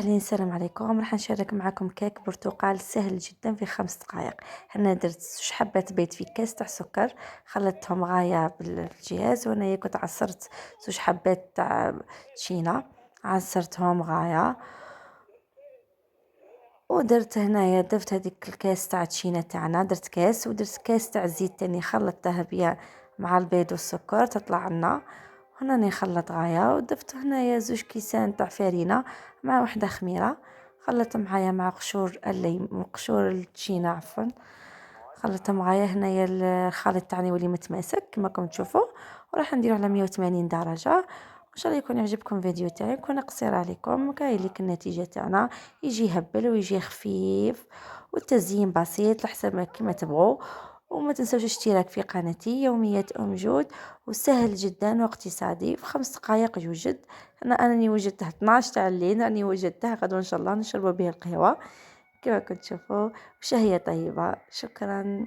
أهلين السلام عليكم. راح نشارك معكم كيك برتقال سهل جدا في 5 دقائق. هنا درت 2 حبات بيض في كاس تاع سكر، خلطتهم غاية بالجهاز، وهنايا كنت عصرت 2 حبات تاع تشينا، عصرتهم غاية، ودرت هنايا ضفت هذيك الكاس تاع تشينا تاعنا، درت كاس ودرت كاس تاع زيت تاني خلطتها بيا مع البيض والسكر تطلع لنا. هنا نخلط غاية، وضفت هنايا 2 كيسان تاع فرينة مع وحدة خميرة، خلطت معايا مع قشور الليم قشور التشينا عفوا، خلطتهم معايا. هنايا الخليط تاعنا يولي متماسك كما راكم تشوفوا، وراح نديرو على 180 درجة. ان شاء الله يكون يعجبكم الفيديو تاعي، يكون قصير عليكم. كاين لك النتيجة تاعنا يجي يهبل ويجي خفيف، والتزيين بسيط لحسب ما كما تبغوا. وما تنسوش الاشتراك في قناتي يوميات جود، وسهل جدا واقتصادي، في 5 دقائق يوجد. انا وجدته 12 تاع الليل، راني وجدته غدوه ان شاء الله نشربوا به القهوه كما كنت تشوفوا. وشهية طيبة. شكرا.